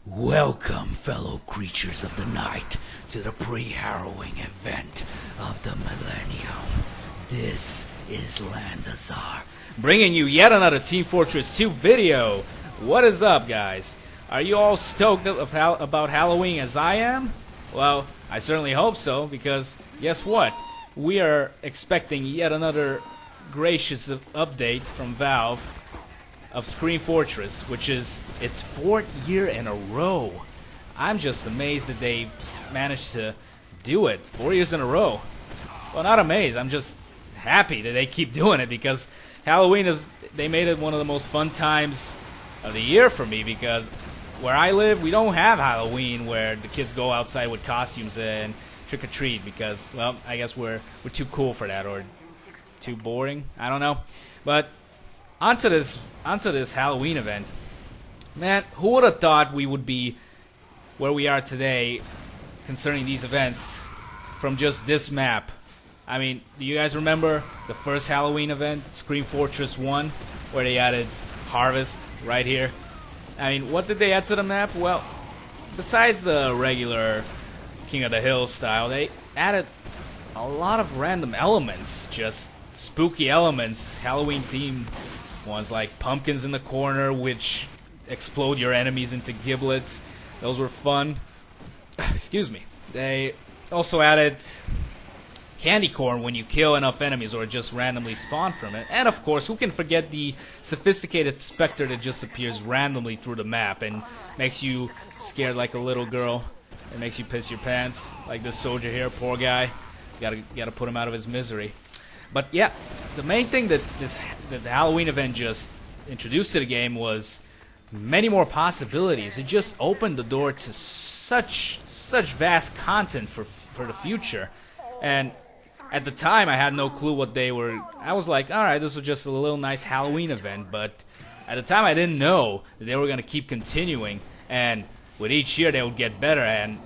Welcome, fellow creatures of the night, to the pre-harrowing event of the millennium. This is Landazar, bringing you yet another Team Fortress 2 video. What is up, guys? Are you all stoked about Halloween as I am? Well, I certainly hope so, because guess what? We are expecting yet another gracious update from Valve of Scream Fortress, which is its 4th year in a row. I'm just amazed that they managed to do it 4 years in a row. Well, not amazed, I'm just happy that they keep doing it, because Halloween they made it one of the most fun times of the year for me, because where I live, we don't have Halloween where the kids go outside with costumes and trick-or-treat, because, well, I guess we're too cool for that, or too boring, I don't know. But onto this Halloween event. Man, who would have thought we would be where we are today concerning these events from just this map? I mean, do you guys remember the first Halloween event, Scream Fortress 1, where they added Harvest right here? I mean, what did they add to the map? Well, besides the regular King of the Hill style, they added a lot of random elements, just spooky elements, Halloween themed ones, like pumpkins in the corner which explode your enemies into giblets. Those were fun. Excuse me. They also added candy corn when you kill enough enemies or just randomly spawn from it. And of course, who can forget the sophisticated specter that just appears randomly through the map and makes you scared like a little girl. It makes you piss your pants, like this soldier here, poor guy. Gotta put him out of his misery. But yeah, the main thing that the Halloween event just introduced to the game was many more possibilities. It just opened the door to such vast content for the future. And at the time, I had no clue what they were. I was like, all right, this was just a little nice Halloween event. But at the time, I didn't know that they were gonna keep continuing, and with each year they would get better. And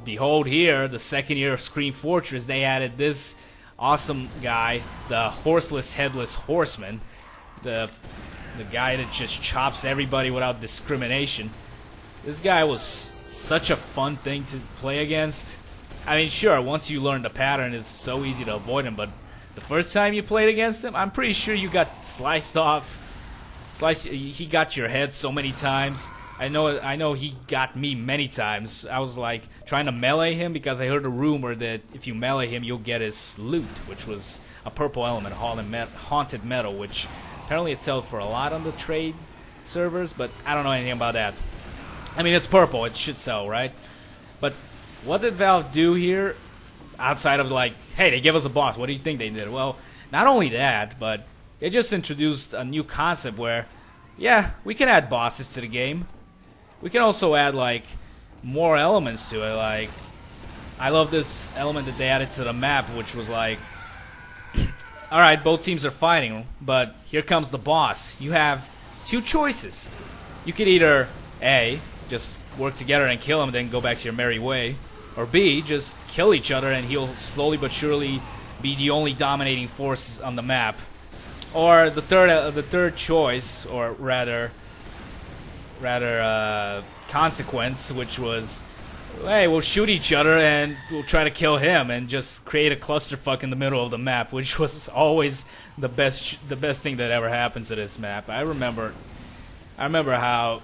behold, here, the 2nd year of Scream Fortress, they added this awesome guy, the Horseless Headless Horseman, the guy that just chops everybody without discrimination. This guy was such a fun thing to play against. I mean, sure, once you learn the pattern, it's so easy to avoid him, but the first time you played against him, I'm pretty sure you got sliced off. He got your head so many times. I know he got me many times. I was like trying to melee him because I heard a rumor that if you melee him, you'll get his loot, which was a purple element, haunted metal, which apparently it sells for a lot on the trade servers, but I don't know anything about that. I mean, it's purple, it should sell, right? But what did Valve do here outside of like, hey, they give us a boss, what do you think they did? Well, not only that, but they just introduced a new concept where, yeah, we can add bosses to the game. We can also add, like, more elements to it. Like, I love this element that they added to the map, which was like, alright, both teams are fighting, but here comes the boss. You have 2 choices. You could either, A, just work together and kill him, then go back to your merry way, or B, just kill each other and he'll slowly but surely be the only dominating force on the map. Or the third choice, or rather consequence, which was, hey, we'll shoot each other and we'll try to kill him and just create a clusterfuck in the middle of the map, which was always the best thing that ever happened to this map. I remember how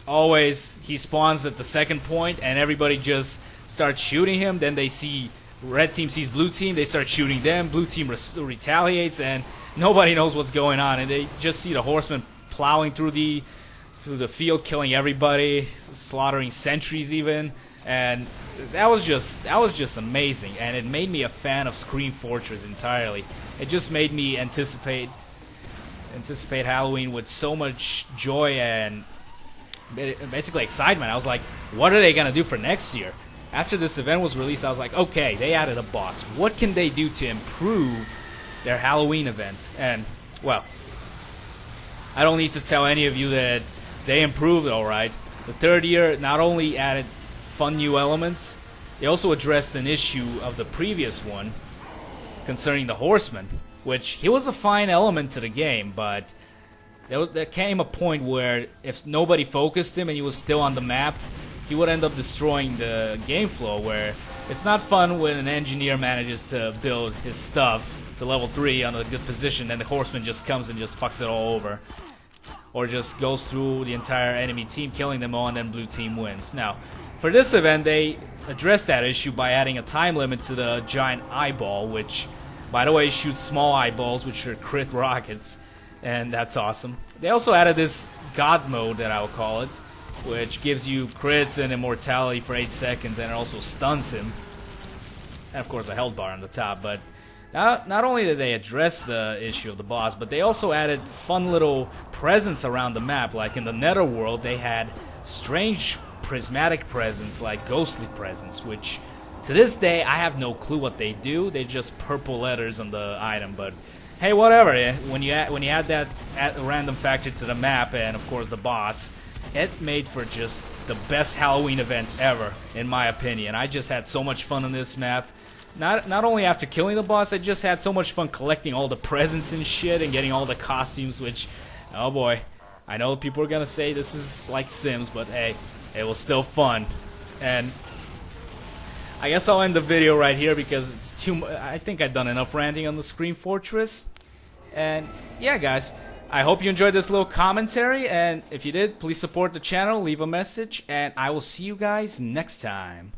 always he spawns at the 2nd point and everybody just starts shooting him. Then they see red team sees blue team, they start shooting them. Blue team retaliates and nobody knows what's going on, and they just see the horsemen plowing through the field, killing everybody, slaughtering sentries even, and that was just amazing, and it made me a fan of Scream Fortress entirely. It just made me anticipate Halloween with so much joy and basically excitement. I was like, what are they gonna do for next year? After this event was released, I was like, okay, they added a boss. What can they do to improve their Halloween event? And, well, I don't need to tell any of you that they improved alright. The 3rd year not only added fun new elements, they also addressed an issue of the previous one concerning the horsemen. which he was a fine element to the game, but there came a point where if nobody focused him and he was still on the map, he would end up destroying the game flow, where it's not fun when an engineer manages to build his stuff to level 3 on a good position and the horseman just comes and just fucks it all over. Or just goes through the entire enemy team, killing them all, and then blue team wins. Now, for this event, they addressed that issue by adding a time limit to the giant eyeball, which, by the way, shoots small eyeballs, which are crit rockets, and that's awesome. They also added this God mode, that I will call it, which gives you crits and immortality for 8 seconds, and it also stuns him. And of course, the health bar on the top, but not only did they address the issue of the boss, but they also added fun little presents around the map. Like in the Netherworld, they had strange prismatic presents, like ghostly presents, which to this day I have no clue what they do. They're just purple letters on the item, but hey, whatever. When you add that random factor to the map, and of course the boss, it made for just the best Halloween event ever, in my opinion. I just had so much fun on this map. Not only after killing the boss, I just had so much fun collecting all the presents and shit and getting all the costumes, which, oh boy, I know people are gonna say this is like Sims, but hey, it was still fun. And I guess I'll end the video right here because it's I think I've done enough ranting on the Scream Fortress. And yeah, guys, I hope you enjoyed this little commentary, and if you did, please support the channel, leave a message, and I will see you guys next time.